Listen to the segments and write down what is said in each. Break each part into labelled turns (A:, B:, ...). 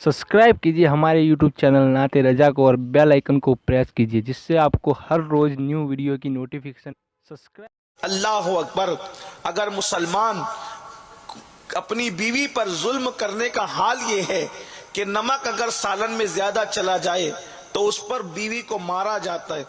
A: Subscribe कीजिए हमारे YouTube channel नाते रजा को और बेल आइकन को प्रेस कीजिए जिससे आपको हर रोज न्यू वीडियो की नोटिफिकेशन सब्सक्राइब।
B: अल्लाह अकबर। अगर मुसलमान अपनी बीवी पर जुल्म करने का हाल ये है कि नमक अगर सालन में ज्यादा चला जाए तो उस पर बीवी को मारा जाता है,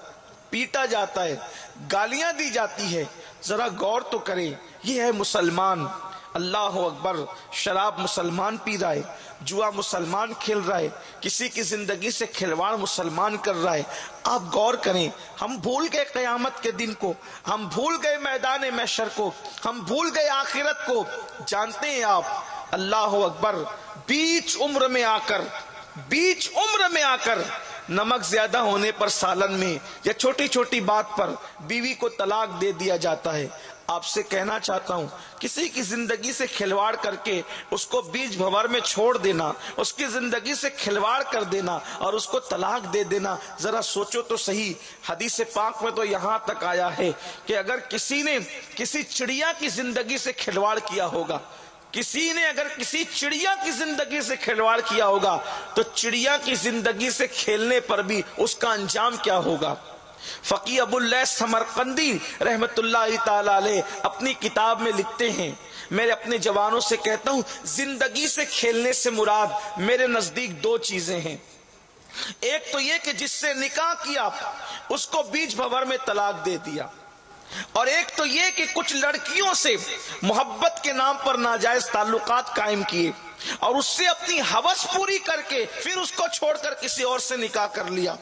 B: पीटा जाता है, गालियां दी जाती है, जरा गौर तो करें। ये है मुसलमान। अल्लाह अकबर। शराब मुसलमान पी रहा है, जुआ मुसलमान खेल रहा है, किसी की जिंदगी से खिलवाड़ मुसलमान कर रहा है। आप गौर करें, हम भूल गए कयामत के दिन को, हम भूल गए मैदान महशर को, हम भूल गए आखिरत को। जानते हैं आप, अल्लाह अकबर, बीच उम्र में आकर नमक ज्यादा होने पर सालन में या छोटी छोटी बात पर बीवी को तलाक दे दिया जाता है। आपसे कहना चाहता हूं, किसी की जिंदगी से खिलवाड़ करके उसको बीच भंवर में छोड़ देना, उसकी जिंदगी से खिलवाड़ कर देना और उसको तलाक दे देना, जरा सोचो तो सही। हदीस पाक में तो यहां तक आया है कि अगर किसी ने किसी चिड़िया की जिंदगी से खिलवाड़ किया होगा, किसी ने अगर किसी चिड़िया की जिंदगी से खिलवाड़ किया होगा तो चिड़िया की जिंदगी से खेलने पर भी उसका अंजाम क्या होगा। फकी अबुल्लैस समरकंदी रहमतुल्लाह ताला अलैह अपनी किताब में लिखते हैं, मैं अपने जवानों से कहता हूं, जिंदगी से खेलने से मुराद मेरे नजदीक दो चीजें हैं। एक तो ये कि जिससे निकाह किया उसको बीच भंवर में तलाक दे दिया, और एक तो ये कि कुछ लड़कियों से मोहब्बत के नाम पर नाजायज ताल्लुकात कायम किए और उससे अपनी हवस पूरी करके फिर उसको छोड़कर किसी और से निकाह कर लिया।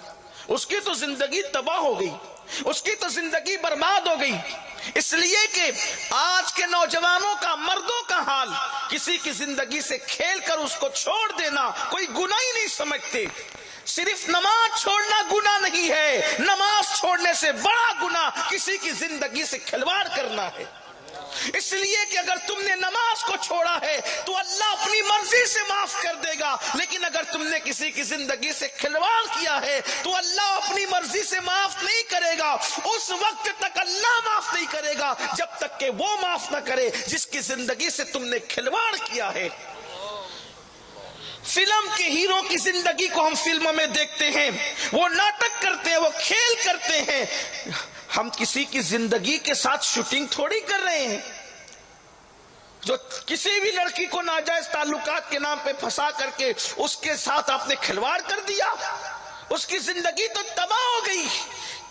B: उसकी तो जिंदगी तबाह हो गई, उसकी तो जिंदगी बर्बाद हो गई। इसलिए कि आज के नौजवानों का, मर्दों का हाल, किसी की जिंदगी से खेलकर उसको छोड़ देना कोई गुनाह ही नहीं समझते। सिर्फ नमाज छोड़ना गुनाह नहीं है, नमाज छोड़ने से बड़ा गुनाह किसी की जिंदगी से खिलवाड़ करना है। इसलिए कि अगर तुमने नमाज को छोड़ा है तो अल्लाह अपनी मर्जी से माफ कर देगा, लेकिन अगर तुमने किसी की जिंदगी से खिलवाड़ किया है तो अल्लाह अपनी मर्जी से माफ नहीं करेगा। उस वक्त तक अल्लाह माफ नहीं करेगा जब तक कि वो माफ ना करे जिसकी जिंदगी से तुमने खिलवाड़ किया है। फिल्म के हीरो की जिंदगी को हम फिल्मों में देखते हैं, वो नाटक करते हैं, वो खेल करते हैं। हम किसी की जिंदगी के साथ शूटिंग थोड़ी कर रहे हैं। जो किसी भी लड़की को नाजायज ताल्लुकात के नाम पे फंसा करके उसके साथ आपने खिलवाड़ कर दिया, उसकी जिंदगी तो तबाह हो गई।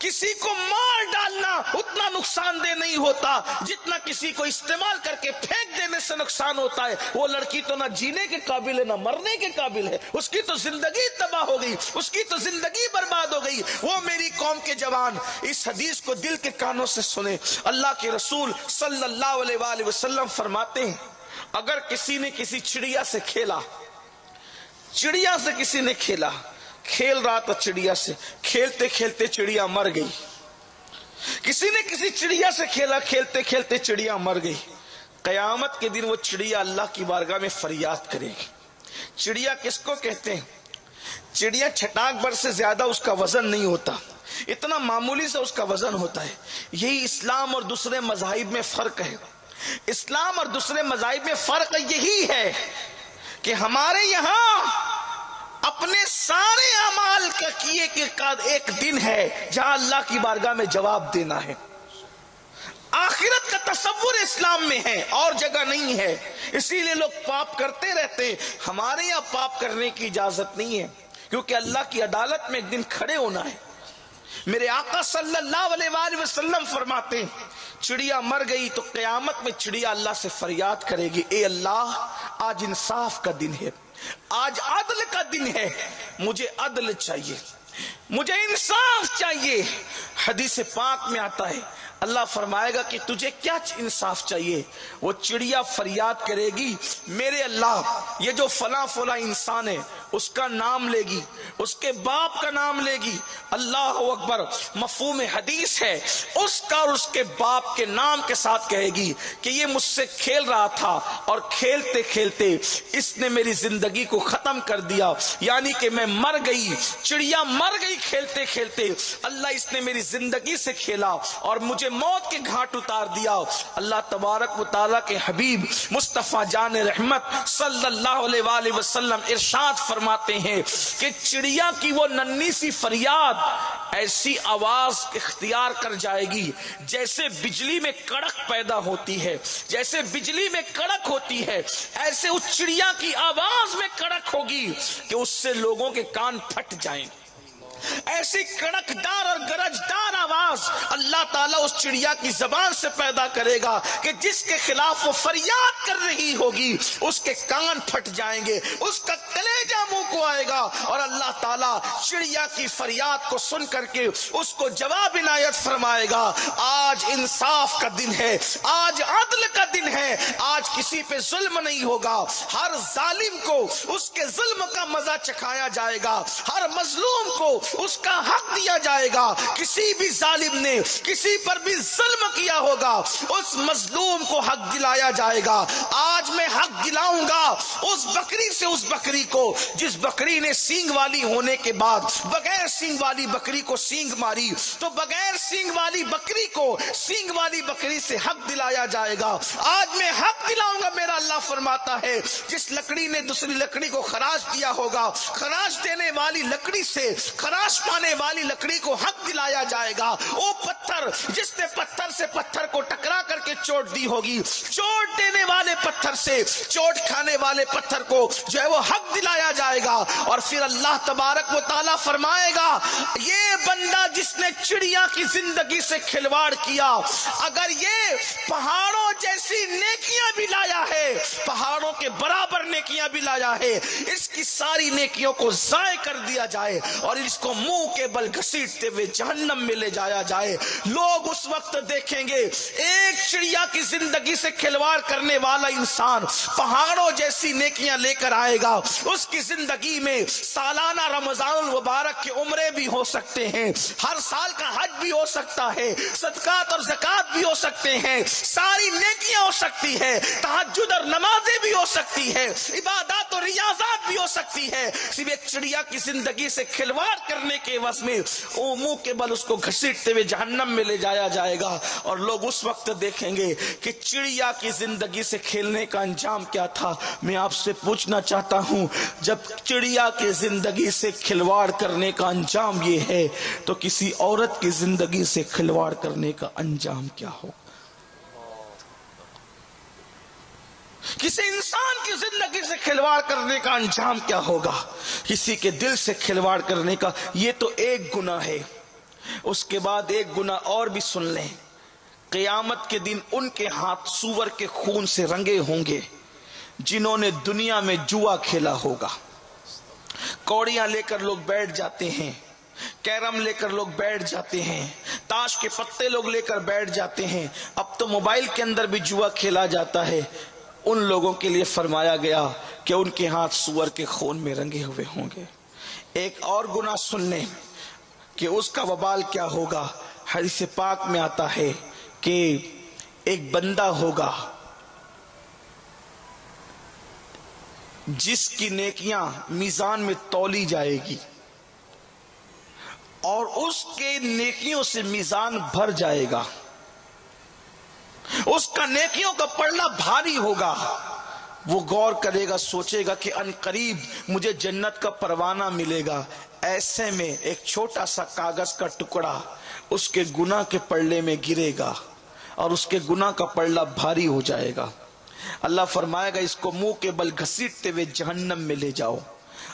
B: किसी को मार डालना उतना नुकसानदेह नहीं होता जितना किसी को इस्तेमाल करके फेंक देने से नुकसान होता है। वो लड़की तो ना जीने के काबिल है ना मरने के काबिल है, उसकी तो जिंदगी तबाह हो गई, उसकी तो जिंदगी बर्बाद हो गई। वो मेरी कौम के जवान इस हदीस को दिल के कानों से सुने। अल्लाह के रसूल सल्लल्लाहु अलैहि वसल्लम फरमाते हैं, अगर किसी ने किसी चिड़िया से खेला, चिड़िया से किसी ने खेला, खेल रहा था चिड़िया से, खेलते खेलते चिड़िया मर गई। किसी ने किसी चिड़िया से खेला, खेलते खेलते चिड़िया मर गई। कयामत के दिन वो चिड़िया अल्लाह की बारगाह में फरियाद करेगी। चिड़िया किसको कहते हैं? चिड़िया छटाक भर से ज्यादा उसका वजन नहीं होता, इतना मामूली सा उसका वजन होता है। यही इस्लाम और दूसरे मज़ाहिब में फर्क है। इस्लाम और दूसरे मज़ाहिब में फर्क यही है कि हमारे यहाँ अपने सारे अमाल का किए के बाद एक दिन है जहां अल्लाह की बारगाह में जवाब देना है। आखिरत का तसव्वुर इस्लाम में है और जगह नहीं है, इसीलिए लोग पाप करते रहते हैं। हमारे यहाँ पाप करने की इजाजत नहीं है, क्योंकि अल्लाह की अदालत में एक दिन खड़े होना है। मेरे आका सल्लल्लाहु अलैहि वसल्लम फरमाते हैं, चिड़िया मर गई तो क़यामत में चिड़िया अल्लाह से फरियाद करेगी, ए अल्लाह, आज इंसाफ का दिन है, आज अदल का दिन है, मुझे अदल चाहिए, मुझे इंसाफ चाहिए। हदीस पाक में आता है, अल्लाह फरमाएगा कि तुझे क्या इंसाफ चाहिए। वो चिड़िया फरियाद करेगी, मेरे अल्लाह, ये जो फला फला इंसान है उसका नाम लेगी, उसके बाप का नाम लेगी। अल्लाह अकबर, मफहूम हदीस है, उसका और उसके बाप के नाम के साथ कहेगी कि ये मुझसे खेल रहा था और खेलते खेलते इसने मेरी जिंदगी को खत्म कर दिया, यानी कि मैं मर गई, चिड़िया मर गई खेलते खेलते। अल्लाह, इसने मेरी जिंदगी से खेला और मुझे موت کے گھاٹ اتار دیا۔ اللہ تبارک و تعالیٰ کے حبیب مصطفیٰ جان رحمت صلی اللہ علیہ وآلہ وسلم ارشاد فرماتے ہیں کہ چڑیا کی وہ ننھی سی فریاد ایسی آواز اختیار کر جائے گی جیسے بجلی میں کڑک پیدا ہوتی ہے، جیسے بجلی میں کڑک ہوتی ہے ایسے اس چڑیا کی آواز میں کڑک ہوگی کہ اس سے لوگوں کے کان پھٹ جائیں۔ ایسی کڑکدار اور گرجدار آواز اللہ تعالیٰ اس چڑیا کی زبان سے پیدا کرے گا کہ جس کے خلاف وہ فریاد کر رہی ہوگی اس کے کان پھٹ جائیں گے، اس کا کلیجہ منہ کو آئے گا، اور اللہ تعالیٰ چڑیا کی فریاد کو سن کر کے اس کو جواب عنایت فرمائے گا۔ آج انصاف کا دن ہے، آج عدل کا دن ہے، آج کسی پہ ظلم نہیں ہوگا، ہر ظالم کو اس کے ظلم کا مزہ چکھایا جائے گا، ہر مظلوم کو اس کا حق دیا جائے گا۔ کسی بھی ظالم نے کسی پر بھی ظلم کیا ہوگا اس مظلوم کو حق دلایا جائے گا۔ آج میں حق دلاؤں گا اس بکری سے اس بکری کو جس بکری نے سینگ والی ہونے کے بعد بغیر سینگ والی بکری کو سینگ ماری، تو بغیر سینگ والی بکری کو سینگ والی بکری سے حق دلایا جائے گا۔ آج میں حق دلاؤں گا، میرا اللہ فرماتا ہے جس لکڑی نے دوسری لکڑی کو خراش دیا ہوگا، خراش دینے والی لکڑی سے خراش پانے والی لکڑی کو حق دلایا جائے گا۔ وہ پتھر جس نے پتھر سے پتھر کو ٹکرا کر کے چوٹ دی ہوگی، چوٹ دینے والے پتھر سے چوٹ کھانے والے پتھر کو جو ہے وہ حق دلایا جائے گا۔ اور پھر اللہ تبارک و تعالیٰ فرمائے گا یہ بندہ جس نے چڑیا کی زندگی سے کھلواڑ کیا، اگر یہ پہاڑوں جیسی نیکیاں بھی لایا ہے، پہاڑوں کے برابر نیکیاں بھی لایا ہے، اس کی ساری نیکیوں کو ضائع کر دیا جائے اور اس کو منہ کے بل گھسیٹتے ہوئے جہنم میں لے جایا جائے۔ لوگ اس وقت دیکھیں گے ایک چڑیا کی زندگی سے کھلواڑ کرنے والا انسان پہاڑوں جیسی نیکیاں لے کر آئے گا، اس کی زندگی میں سالانہ رمضان المبارک کے عمرے بھی ہو سکتے ہیں، ہر سال کا حج بھی ہو سکتا ہے، صدقات اور زکوٰۃ بھی ہو سکتے ہیں، ساری نیکیاں ہو سکتی ہے، تہجد اور نمازیں بھی ہو سکتی ہے، عبادات اور ریاضات بھی ہو سکتی ہے، صرف ایک چڑیا کی زندگی سے کھلواڑ کرنے کے عوض میں وہ منہ کے بل اس کو گھسیٹتے ہوئے جہنم میں لے جایا جائے گا۔ اور لوگ اس وقت دیکھیں گے کہ چڑیا کی زندگی سے کھیلنے کا انجام کیا تھا۔ میں آپ سے پوچھنا چاہتا ہوں جب چڑیا کی زندگی سے کھلواڑ کرنے کا انجام یہ ہے تو کسی عورت کی زندگی سے کھلواڑ کرنے کا انجام کیا ہو؟ کسی انسان کی زندگی سے کھلواڑ کرنے کا انجام کیا ہوگا؟ کسی کے دل سے کھلواڑ کرنے کا یہ تو ایک گناہ ہے۔ اس کے بعد ایک گناہ اور بھی سن لیں، قیامت کے دن ان کے ہاتھ سور کے خون سے رنگے ہوں گے جنہوں نے دنیا میں جوا کھیلا ہوگا۔ کوڑیاں لے کر لوگ بیٹھ جاتے ہیں، کیرم لے کر لوگ بیٹھ جاتے ہیں، تاش کے پتے لوگ لے کر بیٹھ جاتے ہیں، اب تو موبائل کے اندر بھی جوا کھیلا جاتا ہے۔ ان لوگوں کے لیے فرمایا گیا کہ ان کے ہاتھ سور کے خون میں رنگے ہوئے ہوں گے۔ ایک اور گناہ سن لیں کہ اس کا وبال کیا ہوگا۔ حدیث پاک میں آتا ہے کہ ایک بندہ ہوگا جس کی نیکیاں میزان میں تولی جائے گی اور اس کے نیکیوں سے میزان بھر جائے گا، اس کا نیکیوں کا پڑھنا بھاری ہوگا۔ وہ غور کرے گا، سوچے گا کہ ان قریب مجھے جنت کا پروانہ ملے گا۔ ایسے میں ایک چھوٹا سا کاغذ کا ٹکڑا اس کے گناہ کے پلڑے میں گرے گا اور اس کے گناہ کا پلڑا بھاری ہو جائے گا۔ اللہ فرمائے گا اس کو منہ کے بل گھسیٹتے ہوئے جہنم میں لے جاؤ،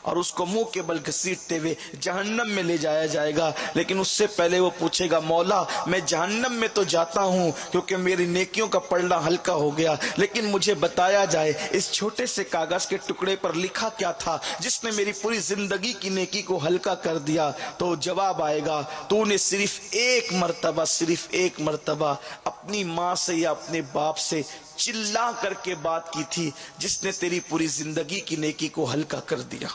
B: اور اس کو منہ کے بل گھسیٹتے ہوئے جہنم میں لے جایا جائے گا۔ لیکن اس سے پہلے وہ پوچھے گا مولا میں جہنم میں تو جاتا ہوں کیونکہ میری نیکیوں کا پلڑا ہلکا ہو گیا، لیکن مجھے بتایا جائے اس چھوٹے سے کاغذ کے ٹکڑے پر لکھا کیا تھا جس نے میری پوری زندگی کی نیکی کو ہلکا کر دیا؟ تو جواب آئے گا تو نے صرف ایک مرتبہ اپنی ماں سے یا اپنے باپ سے چلا کر کے بات کی تھی جس نے تیری پوری زندگی کی نیکی کو ہلکا کر دیا۔